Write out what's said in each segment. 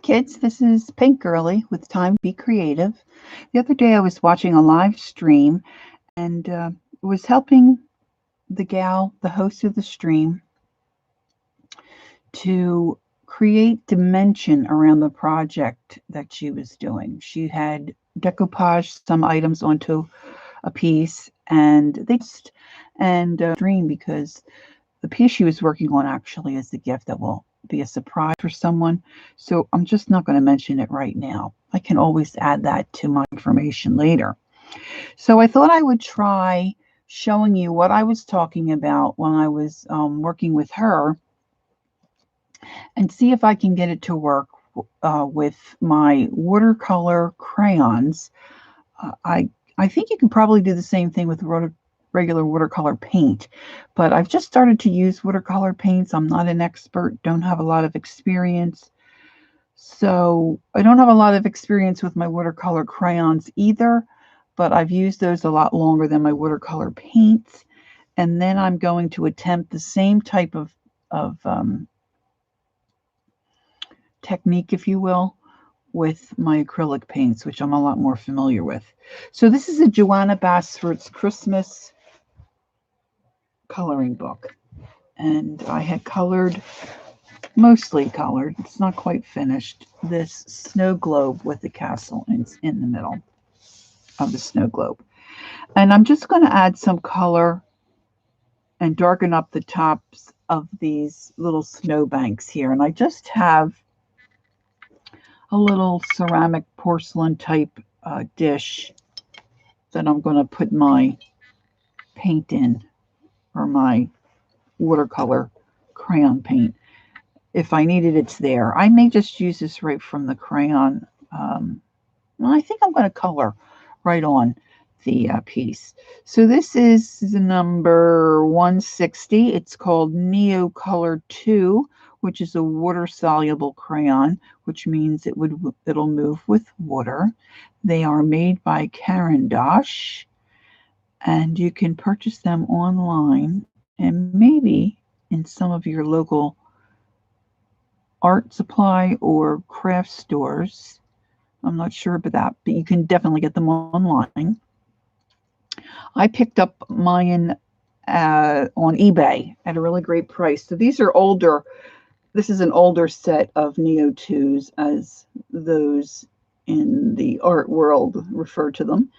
kids, this is Pink Girly with Time to Be Creative. The other day I was watching a live stream and was helping the gal, the host of the stream, to create dimension around the project that she was doing. She had decoupaged some items onto a piece and dream because the piece she was working on actually is the gift that will be a surprise for someone. So I'm just not going to mention it right now. I can always add that to my information later. So I thought I would try showing you what I was talking about when I was working with her and see if I can get it to work with my watercolor crayons. I think you can probably do the same thing with regular watercolor paint, but I've just started to use watercolor paints. I'm not an expert, don't have a lot of experience. So I don't have a lot of experience with my watercolor crayons either, but I've used those a lot longer than my watercolor paints. And then I'm going to attempt the same type of technique, if you will, with my acrylic paints, which I'm a lot more familiar with. So this is a Joanna Basford's Christmas coloring book. And I had mostly colored, it's not quite finished, this snow globe with the castle in the middle of the snow globe. And I'm just going to add some color and darken up the tops of these little snow banks here. And I just have a little ceramic porcelain type dish that I'm going to put my paint in, or my watercolor crayon paint. If I need it, it's there. I may just use this right from the crayon. Well, I think I'm going to color right on the piece. So this is the number 160. It's called Neo Color 2, which is a water-soluble crayon, which means it'll move with water. They are made by Carandosh, and you can purchase them online and maybe in some of your local art supply or craft stores. I'm not sure about that, but you can definitely get them online. I picked up mine on eBay at a really great price. So these are older. This is an older set of Neo 2s, as those in the art world refer to them.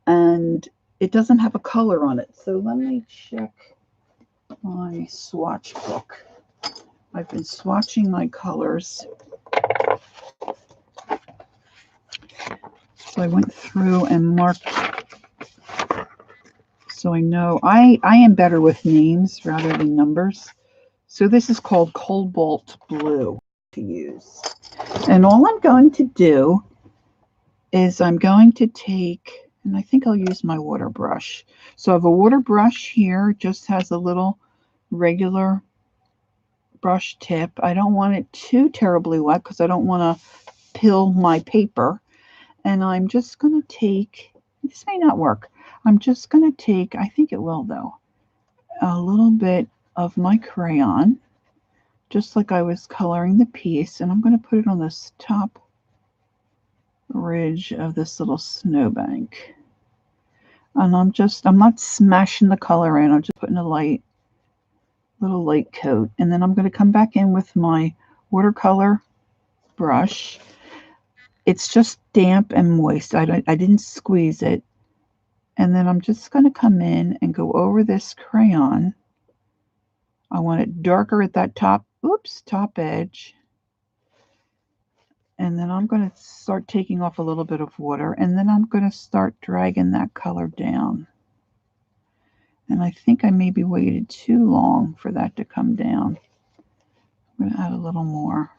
And it doesn't have a color on it. So let me check my swatch book. I've been swatching my colors. So I went through and marked, so I know I am better with names rather than numbers. So this is called Cobalt Blue to use. And all I'm going to do is I'm going to take, and I think I'll use my water brush. So I have a water brush here, just has a little regular brush tip. I don't want it too terribly wet because I don't want to pill my paper. And I'm just going to take, this may not work. I'm just going to take, I think it will though, a little bit of my crayon, just like I was coloring the piece, and I'm going to put it on this top ridge of this little snowbank. And I'm not smashing the color in, I'm just putting a little light coat. And then I'm going to come back in with my watercolor brush. It's just damp and moist. I didn't squeeze it. And then I'm just going to come in and go over this crayon. I want it darker at that top edge. And then I'm going to start taking off a little bit of water. And then I'm going to start dragging that color down. And I think I maybe waited too long for that to come down. I'm going to add a little more.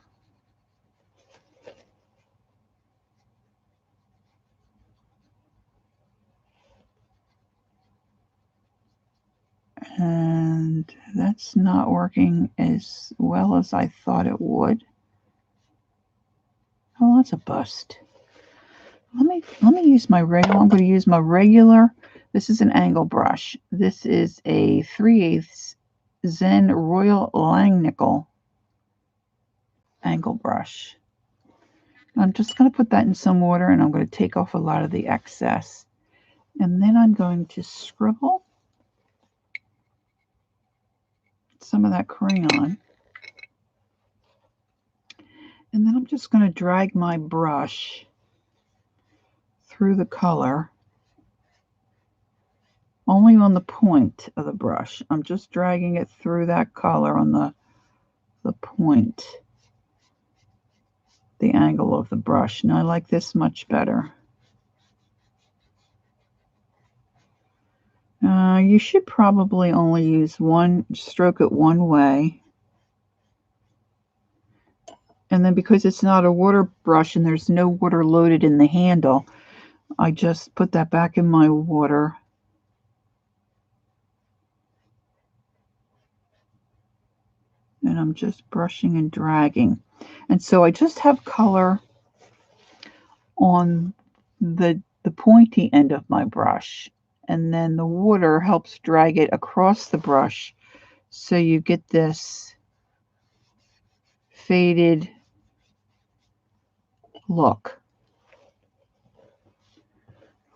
And that's not working as well as I thought it would. Oh, that's a bust. Let me use my regular. I'm going to use my regular. This is an angle brush. This is a 3/8 Zen Royal Langnickel angle brush. I'm just going to put that in some water, and I'm going to take off a lot of the excess. And then I'm going to scribble some of that crayon. And then I'm just going to drag my brush through the color, only on the point of the brush. I'm just dragging it through that color on the point, the angle of the brush. Now I like this much better. You should probably only use one, stroke it one way. And then because it's not a water brush and there's no water loaded in the handle, I just put that back in my water. And I'm just brushing and dragging. And so I just have color on the pointy end of my brush. And then the water helps drag it across the brush. So you get this faded look.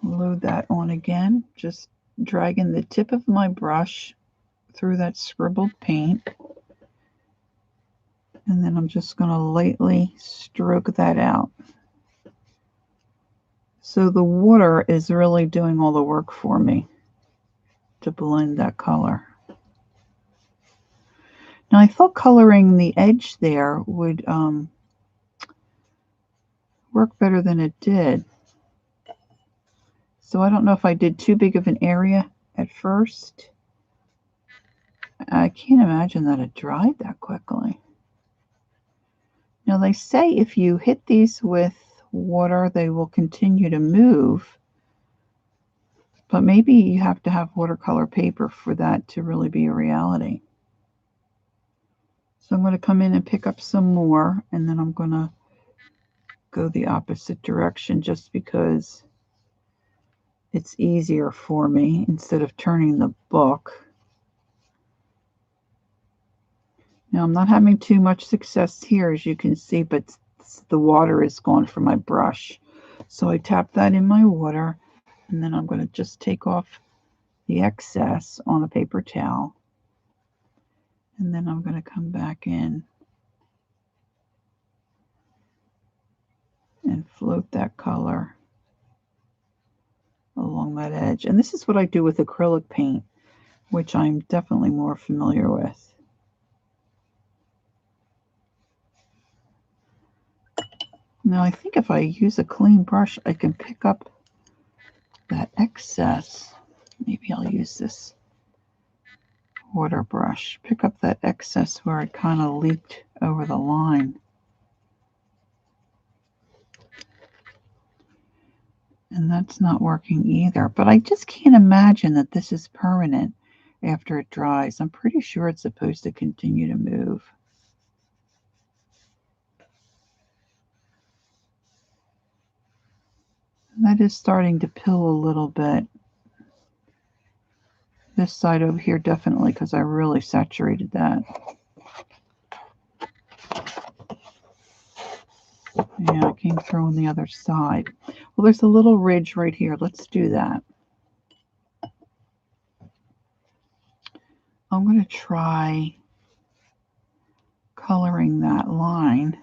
Load that on again, just dragging the tip of my brush through that scribbled paint. And then I'm just going to lightly stroke that out. So the water is really doing all the work for me to blend that color. Now I thought coloring the edge there would work better than it did. So I don't know if I did too big of an area at first. I can't imagine that it dried that quickly. Now they say if you hit these with water, they will continue to move. But maybe you have to have watercolor paper for that to really be a reality. So I'm going to come in and pick up some more, and then I'm going to go the opposite direction just because it's easier for me instead of turning the book. Now I'm not having too much success here, as you can see, but the water is gone from my brush. So I tap that in my water, and then I'm going to just take off the excess on a paper towel. And then I'm going to come back in and float that color along that edge. And this is what I do with acrylic paint, which I'm definitely more familiar with. Now I think if I use a clean brush, I can pick up that excess. Maybe I'll use this water brush. Pick up that excess where it kind of leaked over the line. And that's not working either. But I just can't imagine that this is permanent after it dries. I'm pretty sure it's supposed to continue to move. And that is starting to pill a little bit. This side over here definitely, because I really saturated that. Yeah, it came through on the other side. Well, there's a little ridge right here. Let's do that. I'm going to try coloring that line.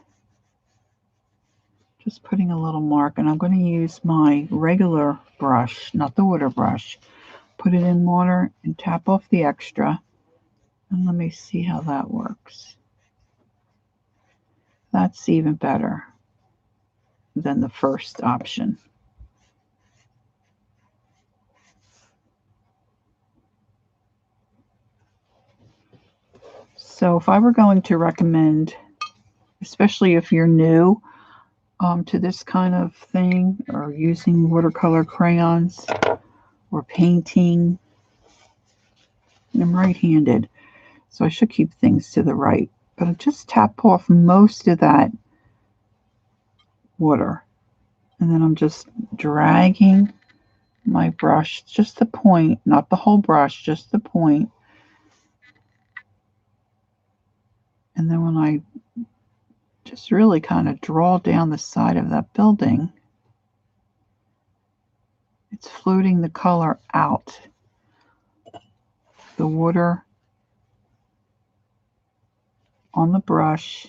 Just putting a little mark, and I'm going to use my regular brush, not the water brush. Put it in water and tap off the extra. And let me see how that works. That's even better than the first option. So if I were going to recommend, especially if you're new to this kind of thing, or using watercolor crayons or painting, I'm right-handed, so I should keep things to the right. But I just tap off most of that water, and then I'm just dragging my brush, just the point, not the whole brush, just the point. And then when I just really kind of draw down the side of that building. It's floating the color out. The water on the brush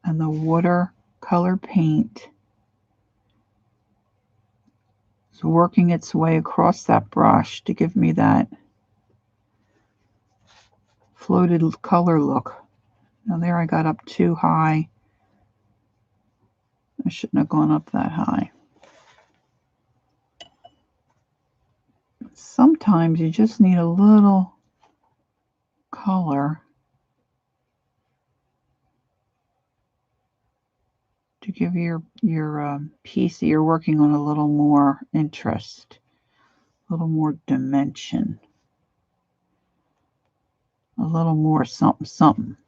and the watercolor paint is working its way across that brush to give me that floated color look. Now there I got up too high. I shouldn't have gone up that high. Sometimes you just need a little color to give your piece that you're working on a little more interest, a little more dimension, a little more something something.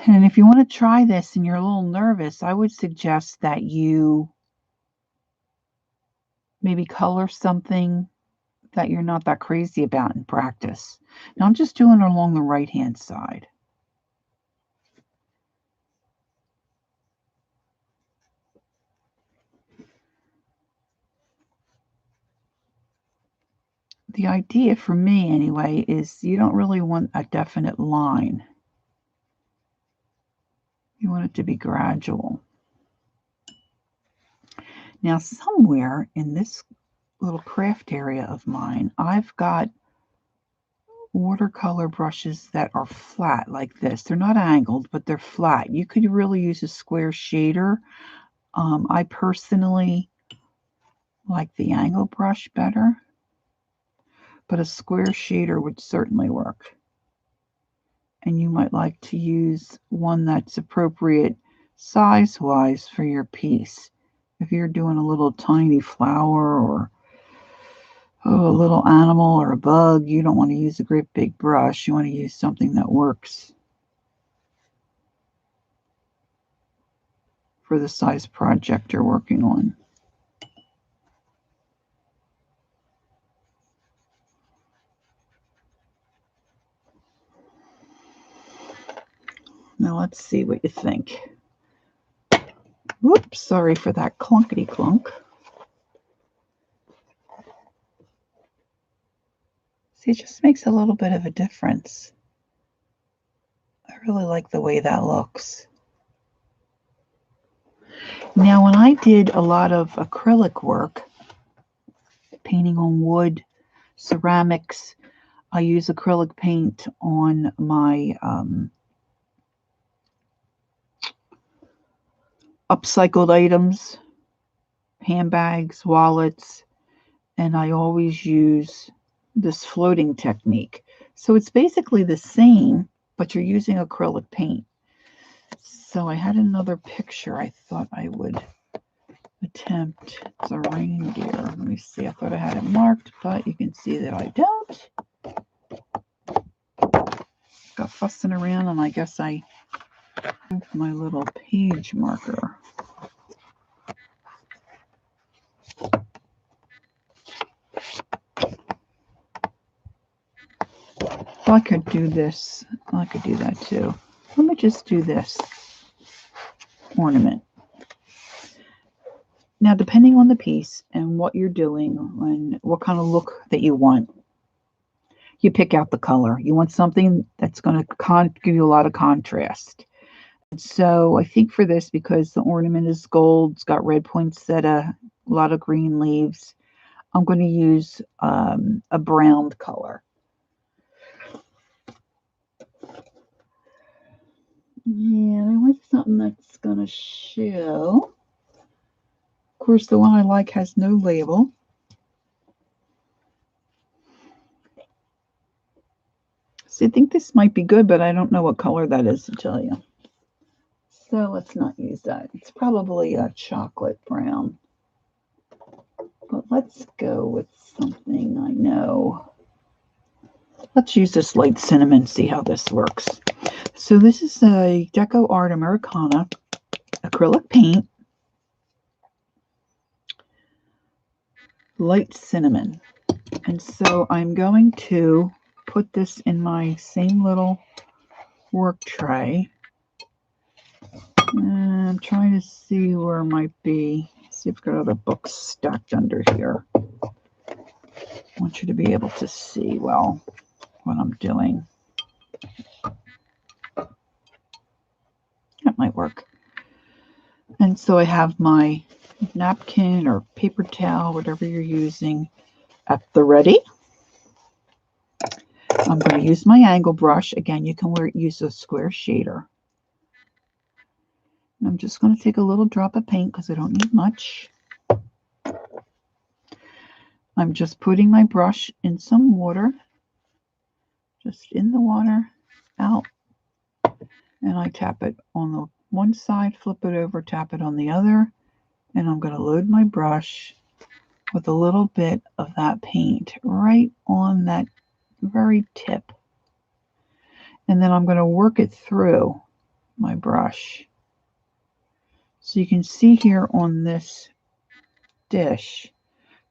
And if you want to try this and you're a little nervous, I would suggest that you maybe color something that you're not that crazy about in practice. Now I'm just doing it along the right-hand side. The idea for me anyway is you don't really want a definite line. You want it to be gradual. Now somewhere in this little craft area of mine, I've got watercolor brushes that are flat like this. They're not angled, but they're flat. You could really use a square shader. I personally like the angle brush better, but a square shader would certainly work. And you might like to use one that's appropriate size-wise for your piece. If you're doing a little tiny flower or a little animal or a bug, you don't want to use a great big brush. You want to use something that works for the size project you're working on. Now let's see what you think. Whoops, sorry for that clunkety clunk. See, it just makes a little bit of a difference. I really like the way that looks. Now, when I did a lot of acrylic work, painting on wood, ceramics, I use acrylic paint on my upcycled items, handbags, wallets, and I always use this floating technique. So it's basically the same, but you're using acrylic paint. So I had another picture I thought I would attempt. It's a reindeer. Let me see. I thought I had it marked, but you can see that I don't. Got fussing around, and I guess I have my little page marker. I could do this. I could do that too. Let me just do this ornament. Now, depending on the piece and what you're doing and what kind of look that you want, you pick out the color. You want something that's going to give you a lot of contrast. And so I think for this, because the ornament is gold, it's got red poinsettia, a lot of green leaves, I'm going to use a brown color. Yeah, I want something that's going to show. Of course, the one I like has no label. So I think this might be good, but I don't know what color that is to tell you. So let's not use that. It's probably a chocolate brown. But let's go with something I know. Let's use this light cinnamon, see how this works. So this is a Deco Art Americana acrylic paint. Light cinnamon. And so I'm going to put this in my same little work tray. And I'm trying to see where it might be. See if I've got other books stacked under here. I want you to be able to see well what I'm doing. That might work. And so I have my napkin or paper towel, whatever you're using, at the ready. I'm going to use my angle brush. Again, you can use a square shader. And I'm just going to take a little drop of paint because I don't need much. I'm just putting my brush in some water. Just in the water, out. And I tap it on the one side, flip it over, tap it on the other. And I'm going to load my brush with a little bit of that paint right on that very tip. And then I'm going to work it through my brush. So you can see here on this dish,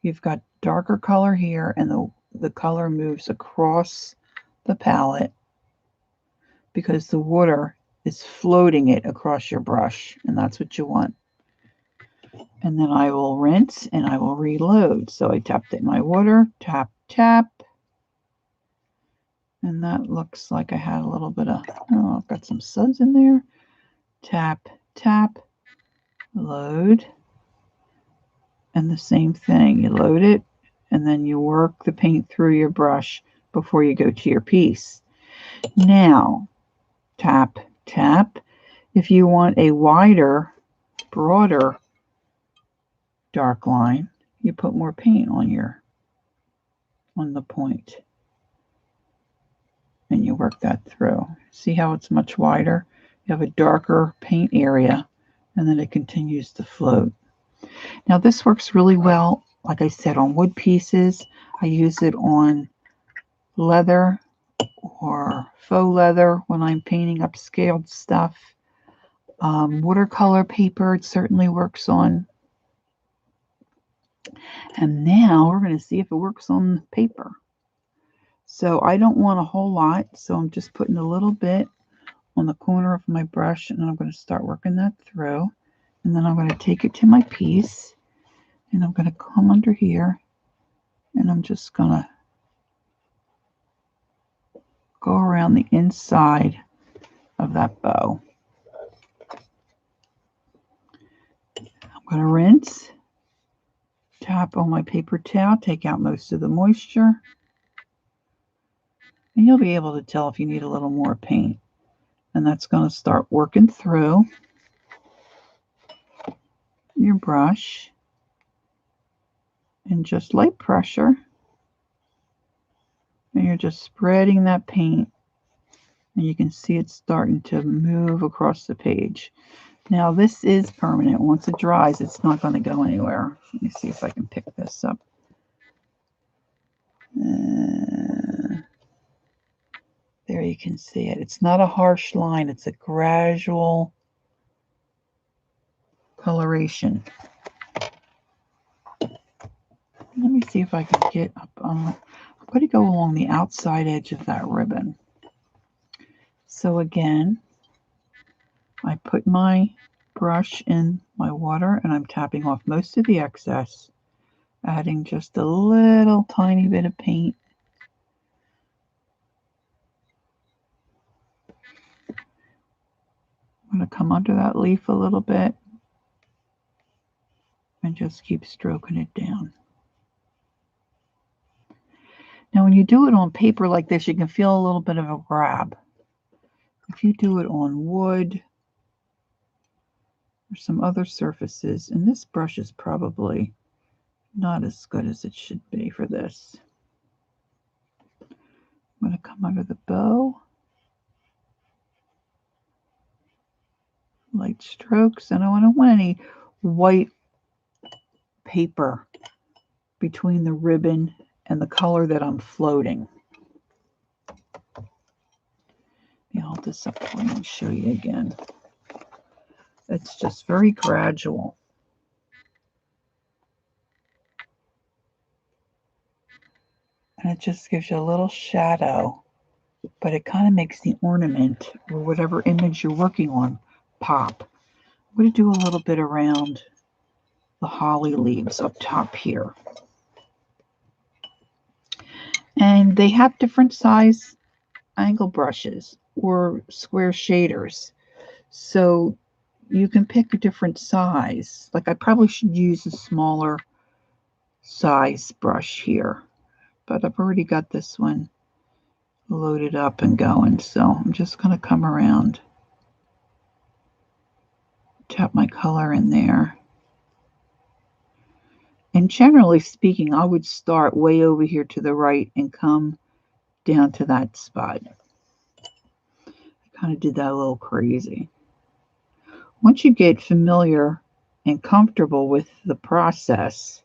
you've got darker color here, and the color moves across the palette because the water is floating it across your brush, and that's what you want. And then I will rinse and I will reload. So I tapped it in my water, tap, tap. And that looks like I had a little bit of, oh, I've got some suds in there. Tap, tap, load. And the same thing, you load it and then you work the paint through your brush before you go to your piece. Now, tap, tap. If you want a wider, broader dark line, you put more paint on the point. And you work that through. See how it's much wider? You have a darker paint area, and then it continues to float. Now this works really well, like I said, on wood pieces. I use it on leather or faux leather when I'm painting upscaled stuff. Watercolor paper, it certainly works on. And now we're going to see if it works on paper. So I don't want a whole lot, so I'm just putting a little bit on the corner of my brush, and I'm going to start working that through. And then I'm going to take it to my piece, and I'm going to come under here, and I'm just going to go around the inside of that bow. I'm going to rinse, tap on my paper towel, take out most of the moisture. And you'll be able to tell if you need a little more paint. And that's going to start working through your brush. And just light pressure. And you're just spreading that paint. And you can see it's starting to move across the page. Now this is permanent. Once it dries, it's not going to go anywhere. Let me see if I can pick this up. There you can see it. It's not a harsh line. It's a gradual coloration. Let me see if I can get up. I'm going to go along the outside edge of that ribbon. So again, I put my brush in my water and I'm tapping off most of the excess, adding just a little tiny bit of paint. I'm going to come under that leaf a little bit and just keep stroking it down. Now when you do it on paper like this, you can feel a little bit of a grab. If you do it on wood or some other surfaces, and this brush is probably not as good as it should be for this. I'm going to come under the bow. Light strokes, and I don't want any white paper between the ribbon and the color that I'm floating. Let me hold this up for you and show you again. It's just very gradual. And it just gives you a little shadow, but it kind of makes the ornament or whatever image you're working on pop. I'm going to do a little bit around the holly leaves up top here. And they have different size angle brushes or square shaders. So you can pick a different size. Like I probably should use a smaller size brush here, but I've already got this one loaded up and going. So I'm just going to come around, tap my color in there. And generally speaking, I would start way over here to the right and come down to that spot. I kind of did that a little crazy. Once you get familiar and comfortable with the process,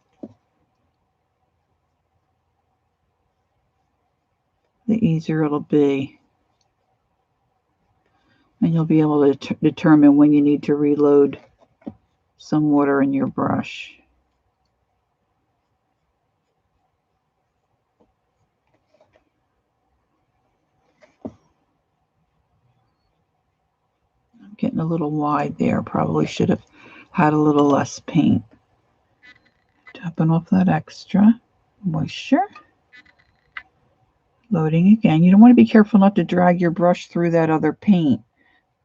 the easier it'll be. And you'll be able to determine when you need to reload some water in your brush. I'm getting a little wide there. Probably should have had a little less paint. Tapping off that extra moisture. Loading again. You don't want to be careful not to drag your brush through that other paint,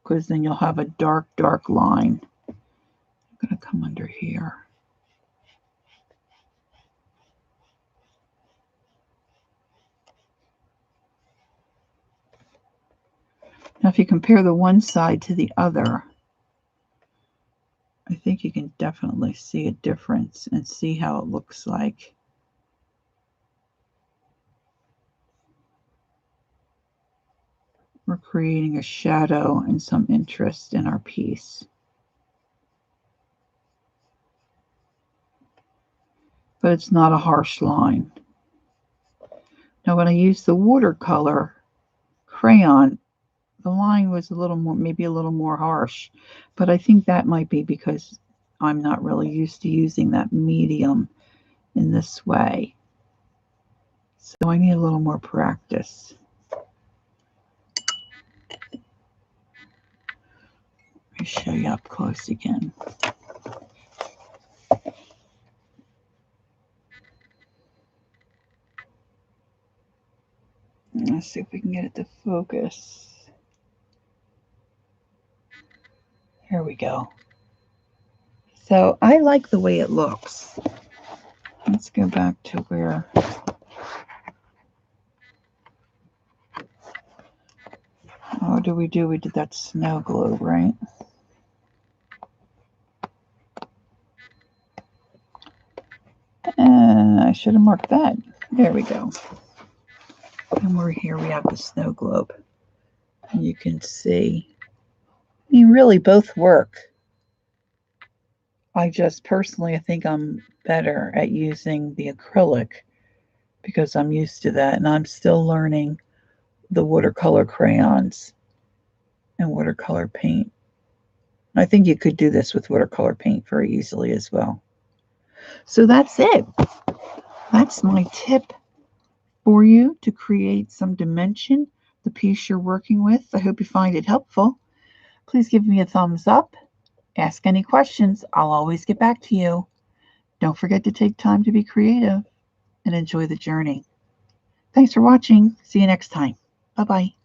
because then you'll have a dark, dark line. I'm going to come under here. Now, if you compare the one side to the other, I think you can definitely see a difference and see how it looks like. We're creating a shadow and some interest in our piece. But it's not a harsh line. Now, when I use the watercolor crayon, the line was a little more, maybe a little more harsh, but I think that might be because I'm not really used to using that medium in this way. So I need a little more practice. Let me show you up close again. Let's see if we can get it to focus. Here we go. So I like the way it looks. Let's go back to where what do? We did that snow globe, right? I should have marked that. There we go. And we're here, we have the snow globe. And you can see, I mean, really both work. I just personally, I think I'm better at using the acrylic because I'm used to that, and I'm still learning the watercolor crayons and watercolor paint. I think you could do this with watercolor paint very easily as well. So that's it. That's my tip for you to create some dimension, the piece you're working with. I hope you find it helpful. Please give me a thumbs up. Ask any questions. I'll always get back to you. Don't forget to take time to be creative and enjoy the journey. Thanks for watching. See you next time. Bye-bye.